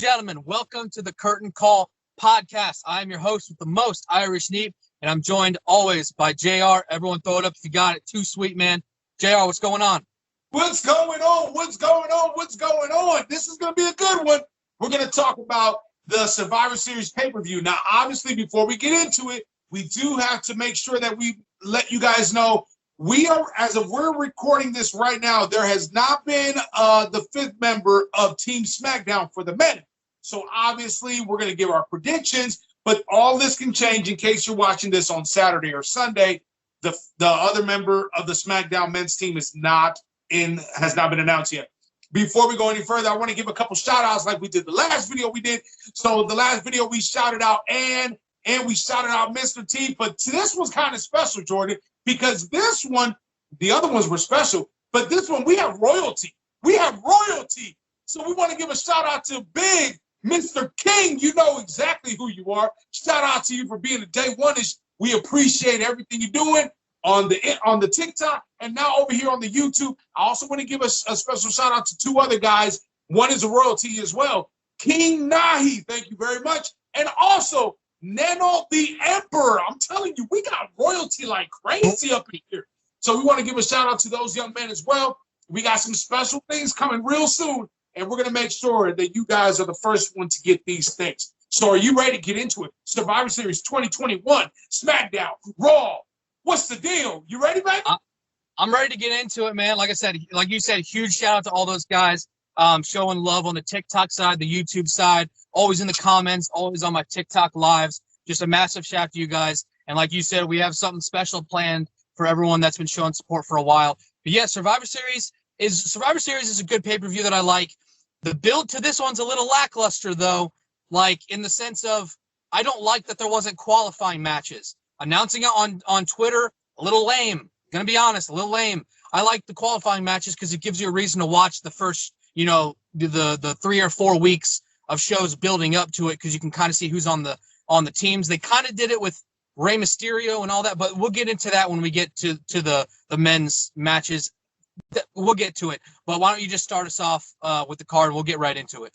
gentlemen, welcome to the Curtain Call podcast. I am your host with the most, Irish Neep, and I'm joined always by JR. Everyone throw it up if you got it. Too sweet, man. JR, what's going on? What's going on? What's going on? What's going on? This is going to be a good one. We're going to talk about the Survivor Series pay-per-view. Now, obviously, before we get into it, we do have to make sure that we let you guys know as of we're recording this right now, there has not been the fifth member of Team Smackdown for the men. So obviously, we're going to give our predictions, but all this can change in case you're watching this on Saturday or Sunday. The other member of the SmackDown men's team has not been announced yet. Before we go any further, I want to give a couple shout outs like we did the last video we did. So the last video we shouted out and we shouted out Mr. T, but this was kind of special, Jordan, because this one, the other ones were special, but this one we have royalty. We have royalty. So we want to give a shout out to Big Mr. King. You know exactly who you are. Shout out to you for being a day one-ish. We appreciate everything you're doing on the TikTok and now over here on the YouTube. I also want to give a special shout out to two other guys. One is a royalty as well. King Nahi, thank you very much. And also Nano the Emperor. I'm telling you, we got royalty like crazy up in here. So we want to give a shout out to those young men as well. We got some special things coming real soon, and we're going to make sure that you guys are the first one to get these things. So are you ready to get into it? Survivor Series 2021, SmackDown, Raw. What's the deal? You ready, baby? I'm ready to get into it, man. Like I said, like you said, huge shout out to all those guys showing love on the TikTok side, the YouTube side, always in the comments, always on my TikTok lives. Just a massive shout out to you guys. And like you said, we have something special planned for everyone that's been showing support for a while. But yeah, Survivor Series is a good pay-per-view that I like. The build to this one's a little lackluster, though, like in the sense of I don't like that there wasn't qualifying matches. Announcing it on Twitter, a little lame. Gonna be honest, a little lame. I like the qualifying matches because it gives you a reason to watch the first, the 3 or 4 weeks of shows building up to it because you can kind of see who's on the teams. They kind of did it with Rey Mysterio and all that, but we'll get into that when we get to the men's matches. We'll get to it. But why don't you just start us off with the card and we'll get right into it.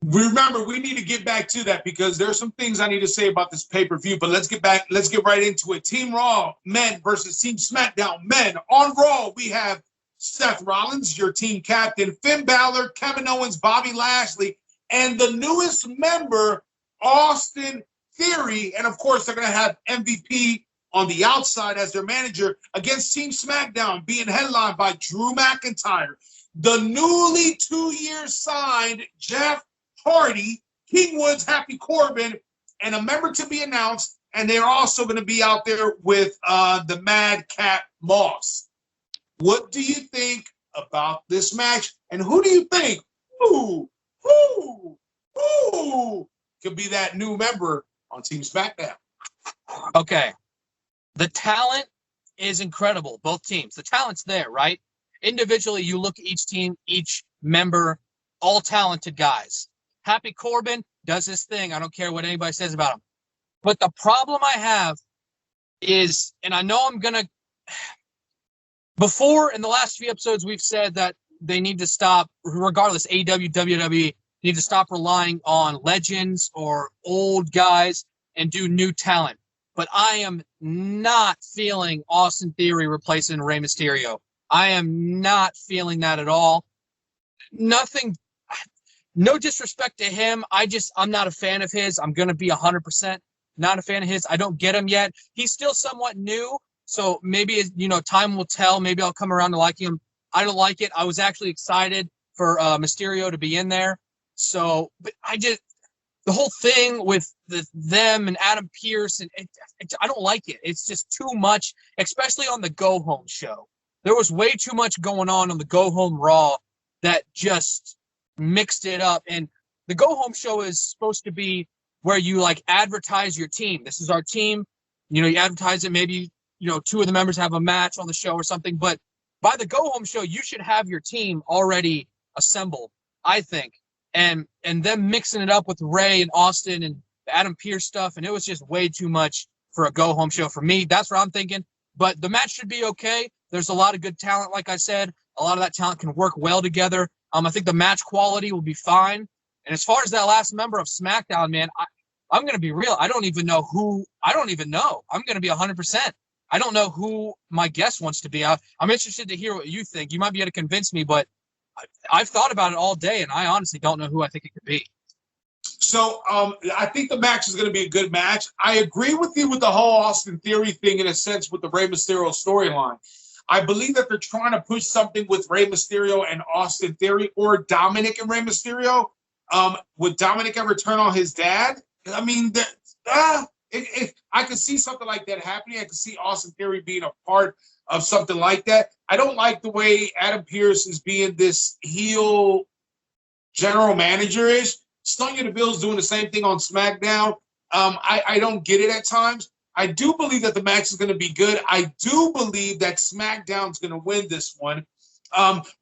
Remember, we need to get back to that because there's some things I need to say about this pay-per-view, but let's get right into it. Team Raw men versus Team SmackDown men. On Raw, we have Seth Rollins, your team captain, Finn Balor, Kevin Owens, Bobby Lashley, and the newest member, Austin Theory. And of course, they're going to have MVP on the outside as their manager against Team SmackDown, being headlined by Drew McIntyre, the newly 2-year signed Jeff Hardy, King Woods, Happy Corbin, and a member to be announced. And they're also going to be out there with the Mad Cat Moss. What do you think about this match? And who do you think could be that new member on Team SmackDown? Okay. The talent is incredible, both teams. The talent's there, right? Individually, you look at each team, each member, all talented guys. Happy Corbin does his thing. I don't care what anybody says about him. But the problem I have is, and I know I'm going to, before in the last few episodes, we've said that they need to stop, regardless, AEW, WWE, need to stop relying on legends or old guys and do new talent. But I am not feeling Austin Theory replacing Rey Mysterio. I am not feeling that at all. No disrespect to him. I'm not a fan of his. I'm going to be 100% not a fan of his. I don't get him yet. He's still somewhat new. So maybe, time will tell. Maybe I'll come around to like him. I don't like it. I was actually excited for Mysterio to be in there. So, but the whole thing with them and Adam Pearce, and I don't like it. It's just too much, especially on the Go Home show. There was way too much going on the Go Home Raw that just mixed it up. And the Go Home show is supposed to be where you advertise your team. This is our team. You advertise it. Maybe, 2 of the members have a match on the show or something. But by the Go Home show, you should have your team already assembled, I think. And them mixing it up with Ray and Austin and the Adam Pearce stuff. And it was just way too much for a Go Home show for me. That's what I'm thinking. But the match should be okay. There's a lot of good talent, like I said. A lot of that talent can work well together. I think the match quality will be fine. And as far as that last member of SmackDown, man, I'm going to be real. I don't even know. I'm going to be 100%. I don't know who my guest wants to be. I'm interested to hear what you think. You might be able to convince me, but I've thought about it all day, and I honestly don't know who I think it could be. So I think the match is going to be a good match. I agree with you with the whole Austin Theory thing in a sense with the Rey Mysterio storyline. I believe that they're trying to push something with Rey Mysterio and Austin Theory, or Dominic and Rey Mysterio. Would Dominic ever turn on his dad? I mean, I could see something like that happening. I could see Austin Theory being a part of something like that. I don't like the way Adam Pearce is being this heel general manager-ish. Sonya Deville's doing the same thing on SmackDown. I don't get it at times. I do believe that the match is going to be good. I do believe that SmackDown's going to win this one.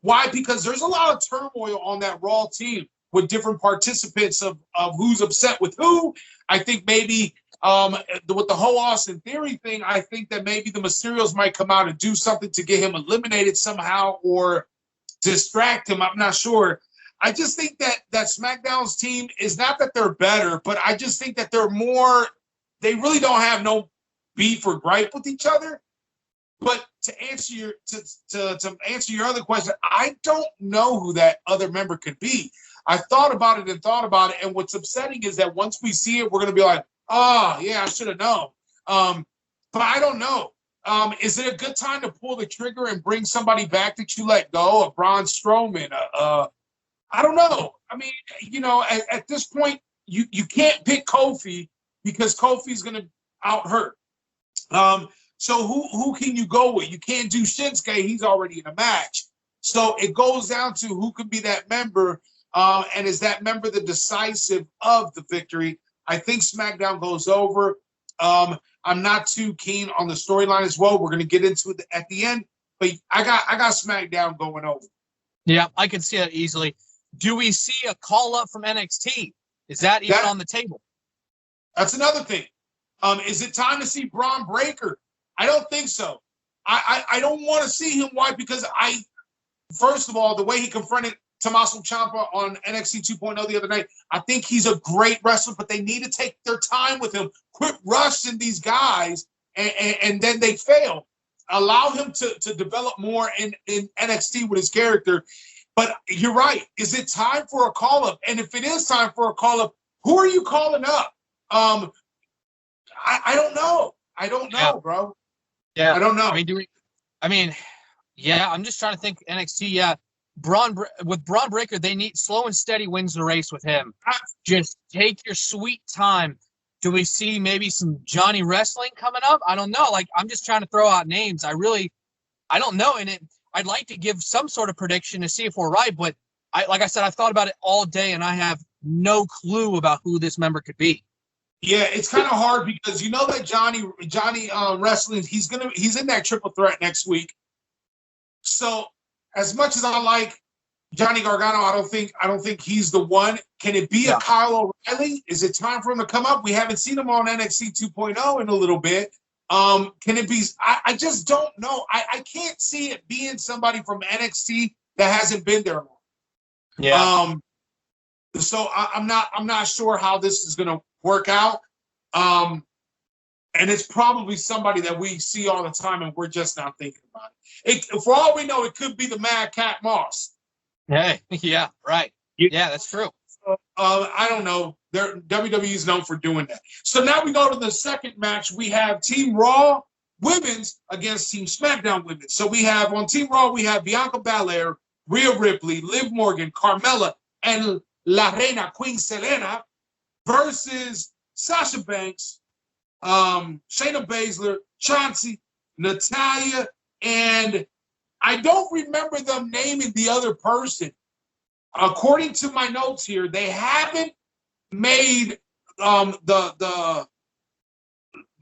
Why? Because there's a lot of turmoil on that Raw team with different participants of who's upset with who. I think maybe with the whole Austin Theory thing, I think that maybe the Mysterios might come out and do something to get him eliminated somehow or distract him. I'm not sure. I just think that SmackDown's team is not that they're better, but I just think that they're more – they really don't have no beef or gripe with each other. But to answer your other question, I don't know who that other member could be. I thought about it, and what's upsetting is that once we see it, we're going to be like, oh, yeah, I should have known. But I don't know. Is it a good time to pull the trigger and bring somebody back that you let go? A Braun Strowman? I don't know. I mean, at this point, you can't pick Kofi because Kofi's going to out-hurt. So who can you go with? You can't do Shinsuke. He's already in a match. So it goes down to who could be that member, and is that member the decisive of the victory? I think SmackDown goes over. I'm not too keen on the storyline as well. We're going to get into it at the end, but I got SmackDown going over. Yeah, I can see that easily. Do we see a call-up from NXT? Is that even on the table? That's another thing. Is it time to see Braun Breaker? I don't think so. I don't want to see him. Why? Because first of all, the way he confronted Tommaso Ciampa on NXT 2.0 the other night, I think he's a great wrestler, but they need to take their time with him. Quit rushing these guys, and then they fail. Allow him to develop more in NXT with his character. But you're right. Is it time for a call-up? And if it is time for a call-up, who are you calling up? I don't know. I don't know, bro. Yeah, I don't know. I'm just trying to think NXT. Yeah, with Braun Breaker, they need slow and steady wins the race with him. Just take your sweet time. Do we see maybe some Johnny Wrestling coming up? I don't know. Like, I'm just trying to throw out names. I don't know. And I'd like to give some sort of prediction to see if we're right. But like I said, I've thought about it all day, and I have no clue about who this member could be. Yeah, it's kind of hard because you know that Johnny Wrestling, he's in that triple threat next week. So as much as I like Johnny Gargano, I don't think he's the one. Can it be a Kyle O'Reilly? Is it time for him to come up? We haven't seen him on NXT 2.0 in a little bit. Can it be? I just don't know. I can't see it being somebody from NXT that hasn't been there long. Yeah. So I'm not sure how this is going to work out. And it's probably somebody that we see all the time and we're just not thinking about it. For all we know, it could be the Mad Cat Moss. Hey, yeah, right. Yeah, that's true. I don't know. WWE is known for doing that. So now we go to the second match. We have Team Raw Women's against Team SmackDown Women's. So we have on Team Raw, we have Bianca Belair, Rhea Ripley, Liv Morgan, Carmella, and La Reina, Queen Selena, versus Sasha Banks, Shayna Baszler, Chauncey, Natalya, and I don't remember them naming the other person. According to my notes here, they haven't made the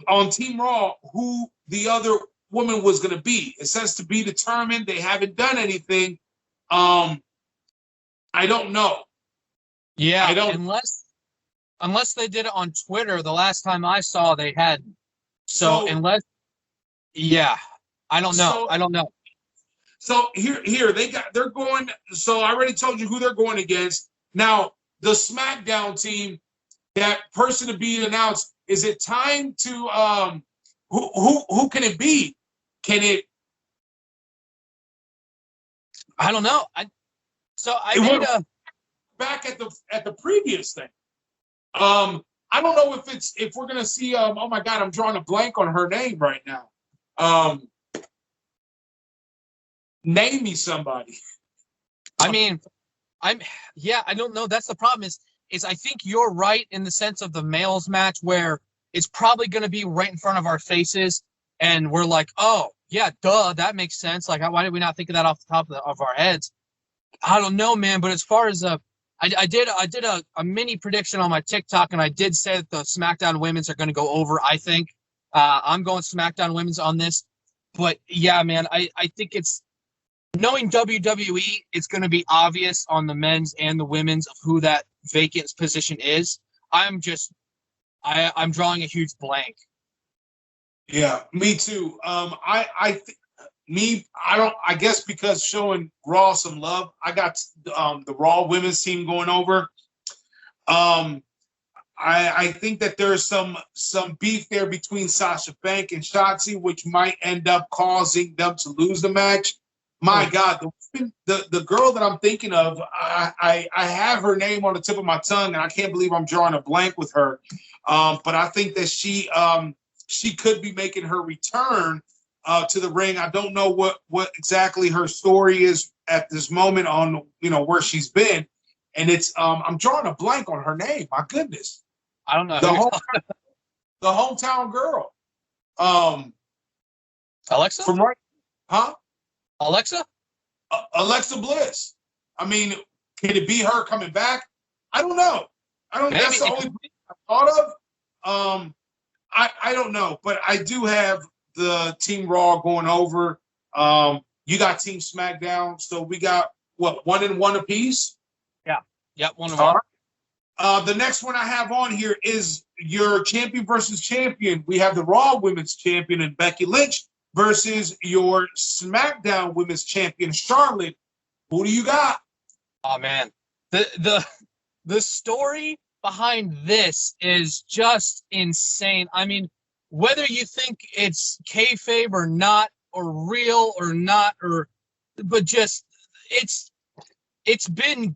on Team Raw who the other woman was going to be. It says to be determined. They haven't done anything. I don't know. Yeah, unless they did it on Twitter. The last time I saw, they hadn't. So I don't know. I don't know. So here they're going. So I already told you who they're going against. Now the SmackDown team, that person to be announced. Is it time to who can it be? Can it? I don't know. I made a back at the previous thing. I don't know if we're gonna see. Oh my God, I'm drawing a blank on her name right now. Name me somebody. I mean, I don't know. That's the problem. Is I think you're right in the sense of the males match where it's probably going to be right in front of our faces, and we're like, oh yeah, duh, that makes sense. Like, why did we not think of that off the top of our heads? I don't know, man. But as far as I did a mini prediction on my TikTok, and I did say that the SmackDown Women's are going to go over. I think I'm going SmackDown Women's on this, but yeah, man, I think it's. Knowing WWE, it's going to be obvious on the men's and the women's of who that vacant position is. I'm drawing a huge blank. Yeah, me too. I guess because showing Raw some love, I got the Raw women's team going over. I think that there's some beef there between Sasha Banks and Shotzi, which might end up causing them to lose the match. My God, the girl that I'm thinking of, I have her name on the tip of my tongue, and I can't believe I'm drawing a blank with her. But I think that she could be making her return to the ring. I don't know what exactly her story is at this moment on where she's been, and it's I'm drawing a blank on her name. My goodness, I don't know the hometown girl, Alexa from right, huh? Alexa Bliss. I mean, can it be her coming back? I don't know. That's the only thing I thought of. I don't know, but I do have the Team Raw going over. You got Team SmackDown, so we got what, 1-1 apiece? Yeah. Yep, 1-1. The next one I have on here is your champion versus champion. We have the Raw Women's Champion and Becky Lynch versus your SmackDown Women's Champion, Charlotte. Who do you got? Oh, man. The story behind this is just insane. I mean, whether you think it's kayfabe or not, or real or not, but just it's been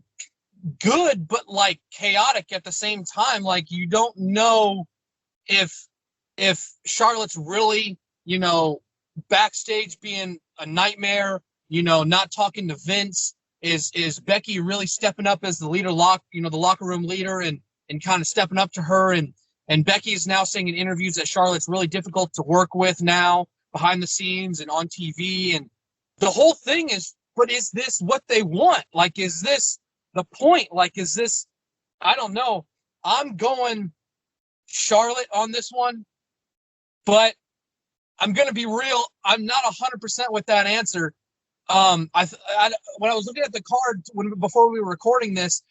good, but like chaotic at the same time. Like, you don't know if Charlotte's really, backstage being a nightmare, not talking to Vince. Is Becky really stepping up as the leader, the locker room leader, and kind of stepping up to her? And Becky is now saying in interviews that Charlotte's really difficult to work with now behind the scenes and on TV. And the whole thing is, but is this what they want? Like, is this the point? Like, is this, I don't know. I'm going Charlotte on this one, but I'm going to be real. I'm not 100% with that answer. When I was looking at the card before we were recording this,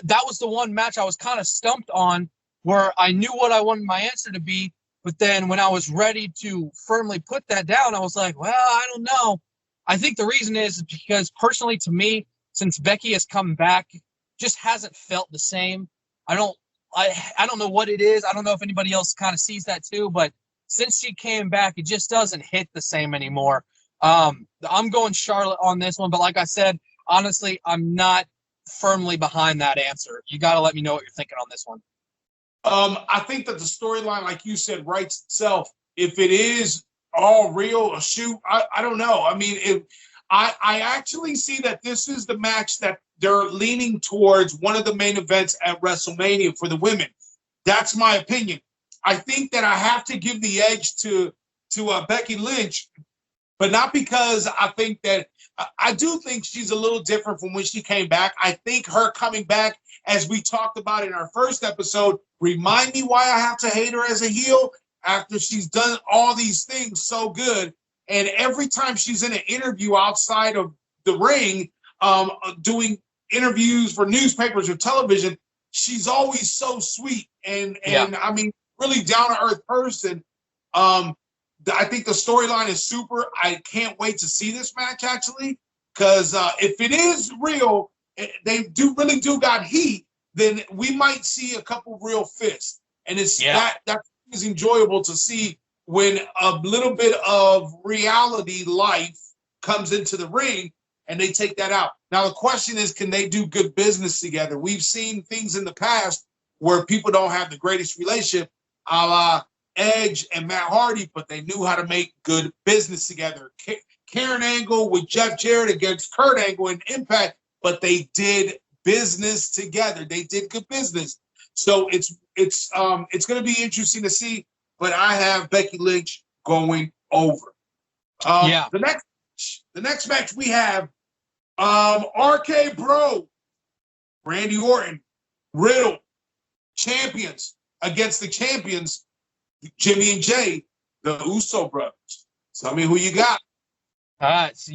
that was the one match I was kind of stumped on, where I knew what I wanted my answer to be. But then when I was ready to firmly put that down, I was like, well, I don't know. I think the reason is because personally to me, since Becky has come back, just hasn't felt the same. I don't know what it is. I don't know if anybody else kind of sees that too, but since she came back, it just doesn't hit the same anymore. I'm going Charlotte on this one, but like I said, honestly, I'm not firmly behind that answer. You got to let me know what you're thinking on this one. I think that the storyline, like you said, writes itself. If it is all real or shoot, I don't know. I mean, I actually see that this is the match that they're leaning towards, one of the main events at WrestleMania for the women. That's my opinion. I think that I have to give the edge to Becky Lynch, but not because I think that I do think she's a little different from when she came back. I think her coming back, as we talked about in our first episode, remind me why I have to hate her as a heel after she's done all these things so good. And every time she's in an interview outside of the ring, doing interviews for newspapers or television, she's always so sweet and I mean, really down to earth person. I think the storyline is super. I can't wait to see this match actually, because if it is real, they really do got heat. then we might see a couple real fists. And it's Yeah. that is enjoyable to see when a little bit of reality life comes into the ring and they take that out. Now, the question is, can they do good business together? We've seen things in the past where people don't have the greatest relationship, a la Edge and Matt Hardy, but they knew how to make good business together. Karen Angle with Jeff Jarrett against Kurt Angle in Impact, but they did business together. They did good business. So it's going to be interesting to see, but I have Becky Lynch going over. Yeah. The next match we have RK Bro, Randy Orton, Riddle, champions against the champions, Jimmy and Jay, the Uso brothers. Tell me who you got. All right. So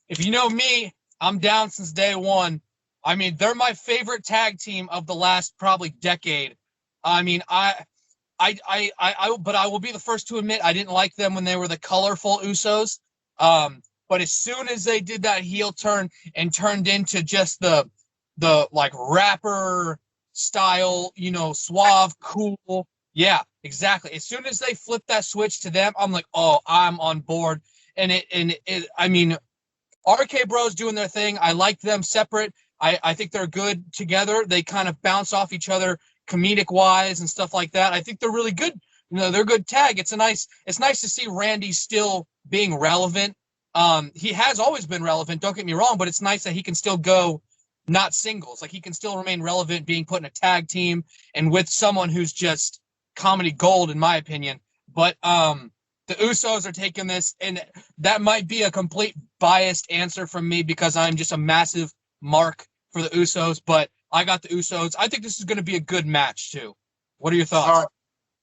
if you know me, I'm down since day one. I mean, they're my favorite tag team of the last probably decade. I mean, but I will be the first to admit I didn't like them when they were the colorful Usos. But as soon as they did that heel turn and turned into just the like rapper style, suave, cool. Yeah, exactly. As soon as they flipped that switch to them, I'm like, oh, I'm on board. I mean, RK Bros doing their thing. I like them separate. I think they're good together. They kind of bounce off each other comedic wise and stuff like that. I think they're really good. They're a good tag. It's nice to see Randy still being relevant. He has always been relevant, don't get me wrong, but it's nice that he can still go not singles. Like he can still remain relevant being put in a tag team and with someone who's just comedy gold in my opinion. But the Usos are taking this, and that might be a complete biased answer from me because I'm just a massive mark for the Usos, but I got the Usos. I think this is going to be a good match too. What are your thoughts?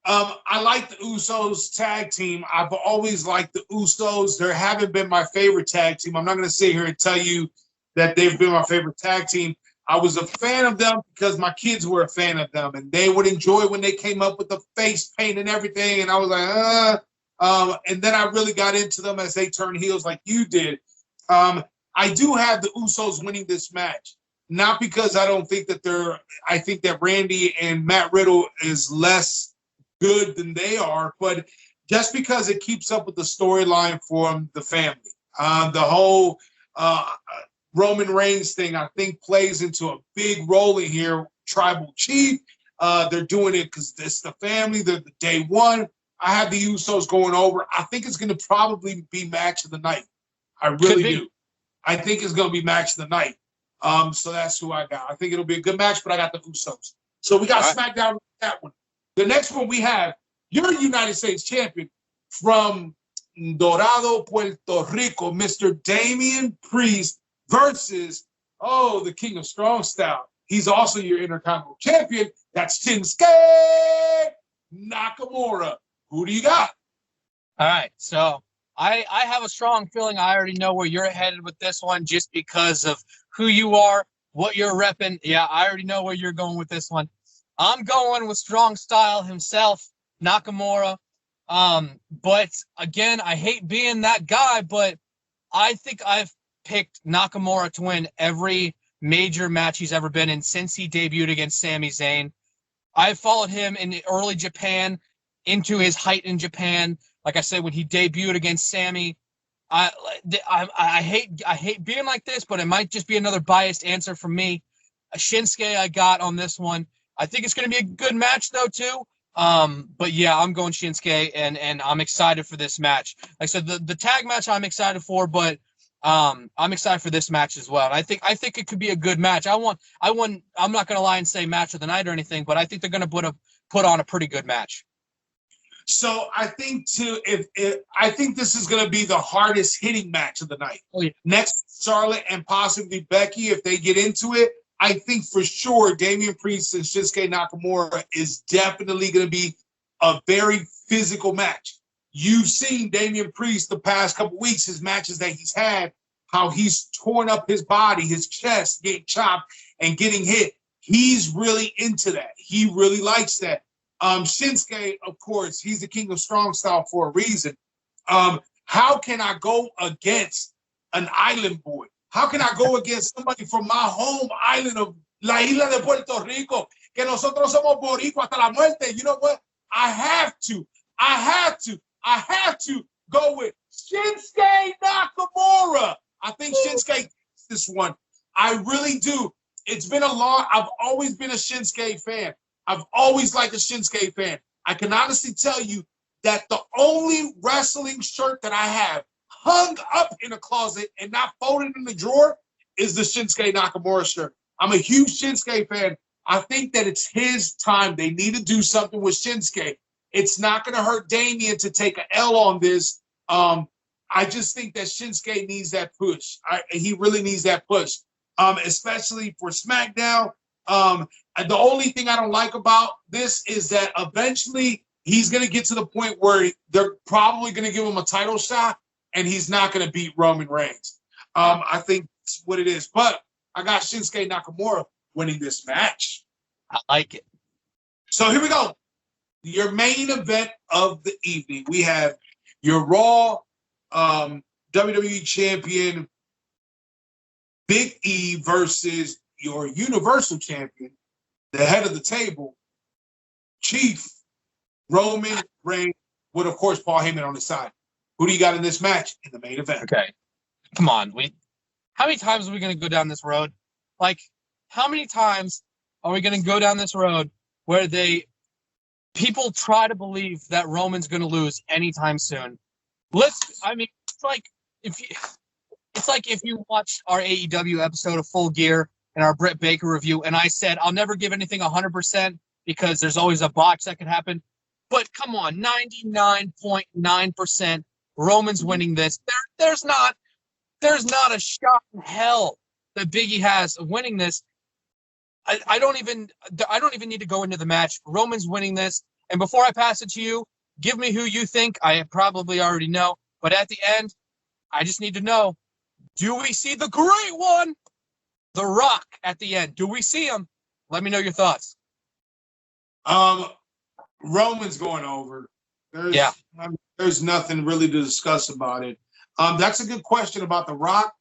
I like the Usos tag team. I've always liked the Usos. They haven't been my favorite tag team. I'm not going to sit here and tell you that they've been my favorite tag team. I was a fan of them because my kids were a fan of them, and they would enjoy when they came up with the face paint and everything. And I was like, and then I really got into them as they turned heels like you did. I do have the Usos winning this match, not because I don't think that I think that Randy and Matt Riddle is less good than they are, but just because it keeps up with the storyline for the family. The whole Roman Reigns thing, I think, plays into a big role in here. Tribal Chief, they're doing it because it's the family. They're the day one. I have the Usos going over. I think it's going to probably be match of the night. I really do. I think it's going to be match of the night. So that's who I got. I think it'll be a good match, but I got the Usos. So we got SmackDown with that one. The next one we have your United States champion from Dorado, Puerto Rico, Mr. Damien Priest versus, the King of Strong Style. He's also your Intercontinental champion. That's Shinsuke Nakamura. Who do you got? All right. So I have a strong feeling I already know where you're headed with this one just because of who you are, what you're repping. Yeah, I already know where you're going with this one. I'm going with Strong Style himself, Nakamura. But again, I hate being that guy, but I think I've picked Nakamura to win every major match he's ever been in since he debuted against Sami Zayn. I've followed him in the early Japan into his height in Japan. Like I said, when he debuted against Sami, I hate being like this, but it might just be another biased answer from me. Shinsuke I got on this one. I think it's going to be a good match, though, too. But, yeah, I'm going Shinsuke, and I'm excited for this match. Like I said, the tag match I'm excited for, but I'm excited for this match as well. And I think it could be a good match. I'm not going to lie and say match of the night or anything, but I think they're going to put on a pretty good match. So I think, too, I think this is going to be the hardest hitting match of the night. Oh, yeah. Next, Charlotte and possibly Becky, if they get into it. I think for sure Damian Priest and Shinsuke Nakamura is definitely going to be a very physical match. You've seen Damian Priest the past couple weeks, his matches that he's had, how he's torn up his body, his chest, getting chopped and getting hit. He's really into that. He really likes that. Shinsuke, of course, he's the king of strong style for a reason. How can I go against an island boy? How can I go against somebody from my home island of la isla de Puerto Rico, que nosotros somos boricua hasta la muerte. You know what? I have to go with Shinsuke Nakamura. I think Shinsuke gets this one. I really do. It's been a long. I've always been a Shinsuke fan. I've always liked a Shinsuke fan. I can honestly tell you that the only wrestling shirt that I have hung up in a closet and not folded in the drawer is the Shinsuke Nakamura shirt. I'm a huge Shinsuke fan. I think that it's his time. They need to do something with Shinsuke. It's not going to hurt Damien to take an L on this. I just think that Shinsuke needs that push. He really needs that push, especially for SmackDown. And the only thing I don't like about this is that eventually he's going to get to the point where they're probably going to give him a title shot, and he's not going to beat Roman Reigns. I think that's what it is. But I got Shinsuke Nakamura winning this match. I like it. So here we go. Your main event of the evening. We have your Raw WWE Champion Big E versus your Universal Champion, the head of the table, Chief Roman Reigns, with, of course, Paul Heyman on the side. Who do you got in this match in the main event? Okay. Come on. How many times are we going to go down this road? Like, how many times are we going to go down this road where people try to believe that Roman's going to lose anytime soon? It's like if you watched our AEW episode of Full Gear and our Britt Baker review, and I said, I'll never give anything 100% because there's always a botch that could happen. But come on, 99.9% Roman's winning this. There's not a shot in hell that Big E has of winning this. I don't even need to go into the match. Roman's winning this. And before I pass it to you, give me who you think. I probably already know. But at the end, I just need to know, do we see the great one, The Rock, at the end? Do we see him? Let me know your thoughts. Roman's going over. There's nothing really to discuss about it. That's a good question about The Rock.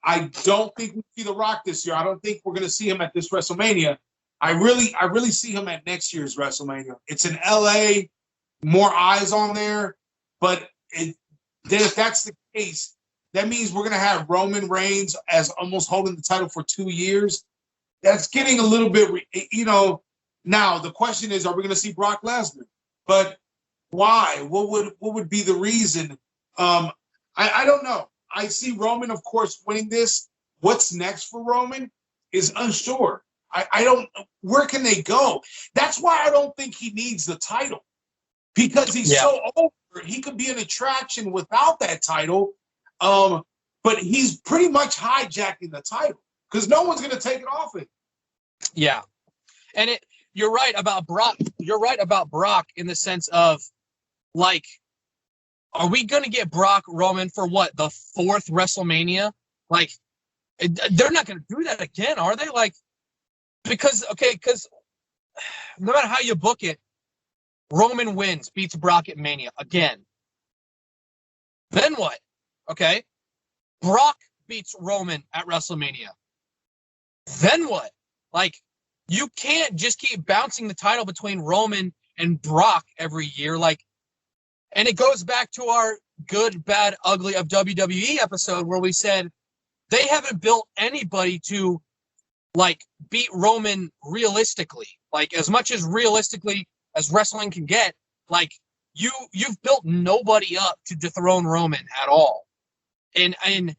I don't think we see The Rock this year. I don't think we're going to see him at this WrestleMania. I really see him at next year's WrestleMania. It's in LA, more eyes on there. But if that's the case, that means we're going to have Roman Reigns as almost holding the title for 2 years. That's getting a little bit, Now the question is, are we going to see Brock Lesnar? But why? What would be the reason? I don't know. I see Roman, of course, winning this. What's next for Roman is unsure. I don't. Where can they go? That's why I don't think he needs the title, because he's so over. He could be an attraction without that title. But he's pretty much hijacking the title because no one's going to take it off him. Yeah, and you're right about Brock. You're right about Brock in the sense of, like, are we going to get Brock Roman for what, the 4th WrestleMania? Like, they're not going to do that again, are they? Like, because no matter how you book it, Roman wins, beats Brock at Mania again. Then what? Okay, Brock beats Roman at WrestleMania. Then what? Like, you can't just keep bouncing the title between Roman and Brock every year. Like, and it goes back to our good, bad, ugly of WWE episode where we said they haven't built anybody to, like, beat Roman realistically. Like, as much as realistically as wrestling can get, like, you've built nobody up to dethrone Roman at all. And I'm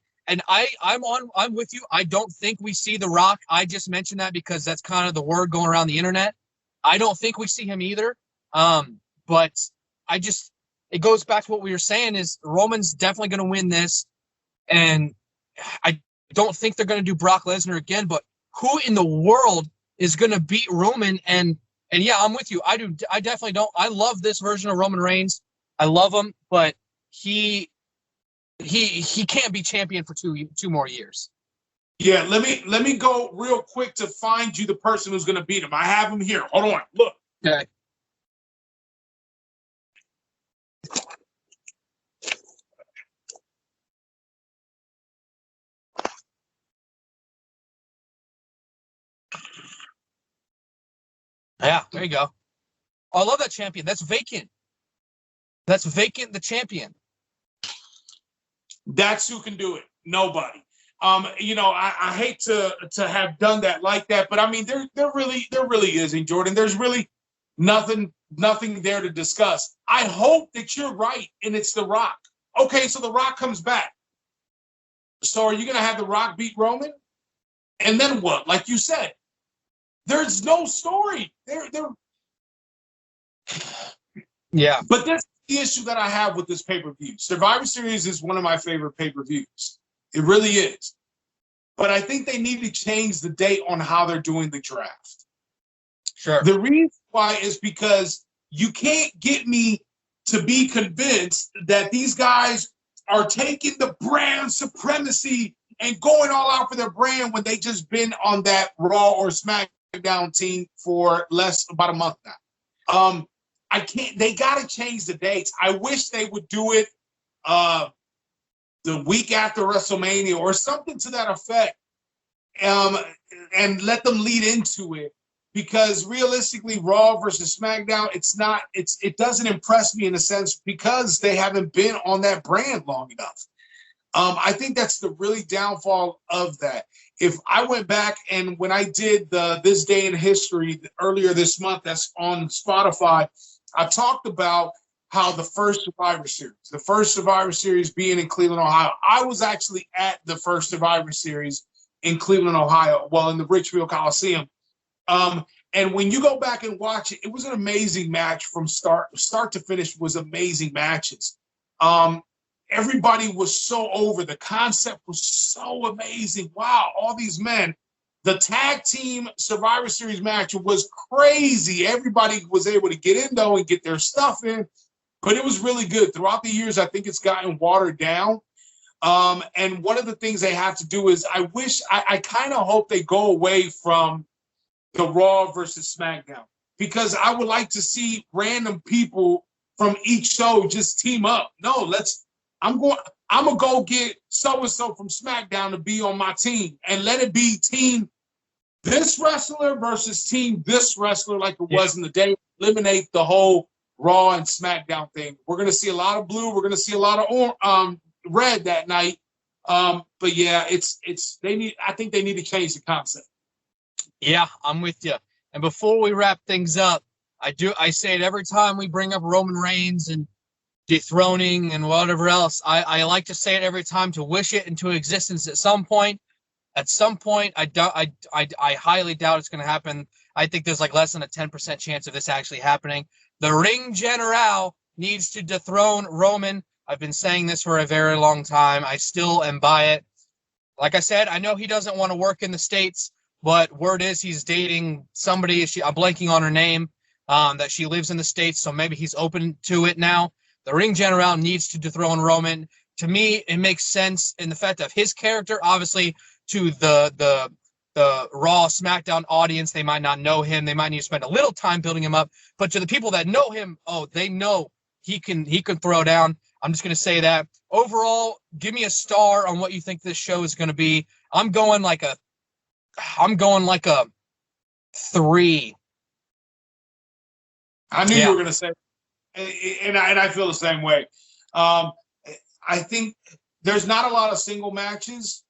with you. I don't think we see The Rock. I just mentioned that because that's kind of the word going around the internet. I don't think we see him either. But it goes back to what we were saying is Roman's definitely going to win this. And I don't think they're going to do Brock Lesnar again, but who in the world is going to beat Roman? And yeah, I'm with you. I definitely don't. I love this version of Roman Reigns. I love him, but he can't be champion for two more years. Yeah, let me go real quick to find you the person who's going to beat him. I have him here. Hold on. Look. Okay. Yeah, there you go. Oh, I love that champion. That's vacant. That's vacant. The champion. That's who can do it. Nobody. I hate to have done that like that, but I mean, there really isn't, Jordan. There's really nothing there to discuss. I hope that you're right, and it's The Rock. Okay, so The Rock comes back. So are you going to have The Rock beat Roman? And then what? Like you said, there's no story. Yeah. But that's the issue that I have with this pay-per-view. Survivor Series is one of my favorite pay-per-views. It really is. But I think they need to change the date on how they're doing the draft. Sure. The reason why is because you can't get me to be convinced that these guys are taking the brand supremacy and going all out for their brand when they just been on that Raw or SmackDown team for about a month now. I can't. They got to change the dates. I wish they would do it the week after WrestleMania or something to that effect, and let them lead into it. Because realistically, Raw versus SmackDown, it doesn't impress me in a sense because they haven't been on that brand long enough. I think that's the really downfall of that. If I went back and when I did This Day in History earlier this month, that's on Spotify, I talked about how the first Survivor Series being in Cleveland, Ohio. I was actually at the first Survivor Series in Cleveland, Ohio, in the Richfield Coliseum. And when you go back and watch it, it was an amazing match from start to finish. Was amazing matches. Everybody was so over. The concept was so amazing. Wow, all these men. The tag team Survivor Series match was crazy. Everybody was able to get in, though, and get their stuff in. But it was really good. Throughout the years, I think it's gotten watered down. And one of the things they have to do is I kind of hope they go away from the Raw versus SmackDown. Because I would like to see random people from each show just team up. No, I'm going to go get so-and-so from SmackDown to be on my team and let it be team this wrestler versus team this wrestler like it was in the day. Eliminate the whole Raw and SmackDown thing. We're going to see a lot of blue. We're going to see a lot of red that night. But yeah, I think they need to change the concept. Yeah, I'm with you. And before we wrap things up, I say it every time we bring up Roman Reigns and dethroning and whatever else. I like to say it every time to wish it into existence at some point. At some point, I highly doubt it's going to happen. I think there's like less than a 10% chance of this actually happening. The Ring General needs to dethrone Roman. I've been saying this for a very long time. I still am by it. Like I said, I know he doesn't want to work in the States, but word is he's dating somebody. I'm blanking on her name, that she lives in the States, so maybe he's open to it now. The Ring General needs to dethrone Roman. To me, it makes sense in the fact of his character. Obviously, to the Raw SmackDown audience, they might not know him. They might need to spend a little time building him up. But to the people that know him, they know he can throw down. I'm just going to say that. Overall, give me a star on what you think this show is going to be. I'm going like a 3. I knew you were going to say, and I feel the same way. I think there's not a lot of single matches.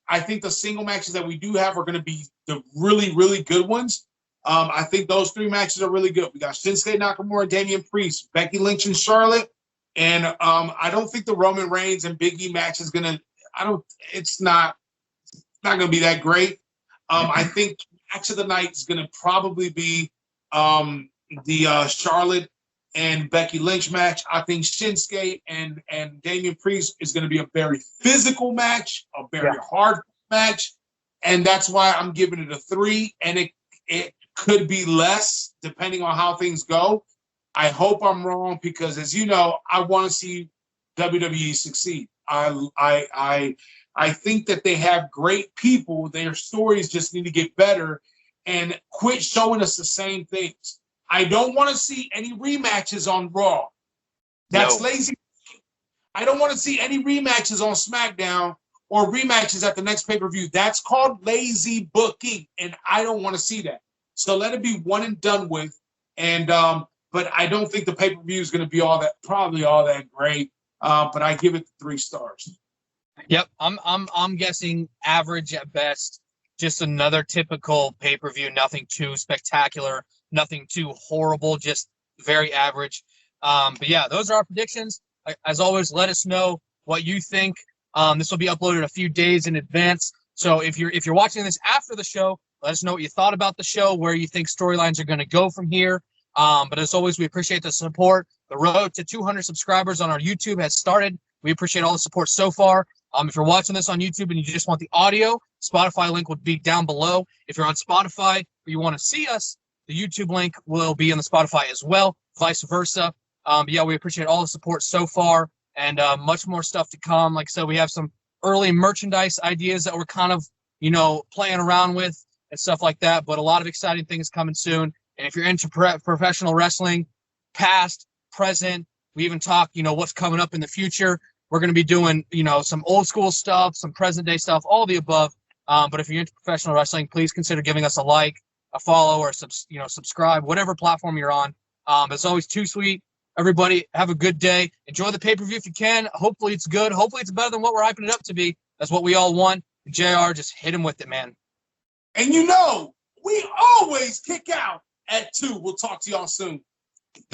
I think the single matches that we do have are going to be the really, really good ones. I think those 3 matches are really good. We got Shinsuke Nakamura, Damien Priest, Becky Lynch, and Charlotte. And I don't think the Roman Reigns and Big E match is going to. It's not going to be that great. I think match of the night is going to probably be the Charlotte and Becky Lynch match. I think Shinsuke and Damien Priest is going to be a very physical match, a very hard match, and that's why I'm giving it a 3. And it could be less depending on how things go. I hope I'm wrong because, as you know, I want to see WWE succeed. I think that they have great people. Their stories just need to get better and quit showing us the same things. I don't want to see any rematches on Raw. That's lazy. I don't want to see any rematches on SmackDown or rematches at the next pay-per-view. That's called lazy booking, and I don't want to see that. So let it be one and done with. And but I don't think the pay-per-view is going to be probably all that great. But I give it 3 stars. Yep, I'm guessing average at best. Just another typical pay-per-view, nothing too spectacular, nothing too horrible, just very average. But yeah, those are our predictions. As always, let us know what you think. This will be uploaded a few days in advance. So if you're watching this after the show, let us know what you thought about the show, where you think storylines are going to go from here. But as always, we appreciate the support. The road to 200 subscribers on our YouTube has started. We appreciate all the support so far. If you're watching this on YouTube and you just want the audio, Spotify link would be down below. If you're on Spotify or you want to see us, the YouTube link will be on the Spotify as well, vice versa. Yeah, we appreciate all the support so far, and much more stuff to come. Like I said, we have some early merchandise ideas that we're kind of, playing around with and stuff like that, but a lot of exciting things coming soon. And if you're into professional wrestling, past, present, we even talk, what's coming up in the future. We're going to be doing, some old school stuff, some present day stuff, all the above. But if you're into professional wrestling, please consider giving us a like, a follow, or subscribe, whatever platform you're on. It's always too sweet. Everybody have a good day. Enjoy the pay-per-view if you can. Hopefully it's good. Hopefully it's better than what we're hyping it up to be. That's what we all want. JR, just hit him with it, man. And we always kick out at 2. We'll talk to y'all soon.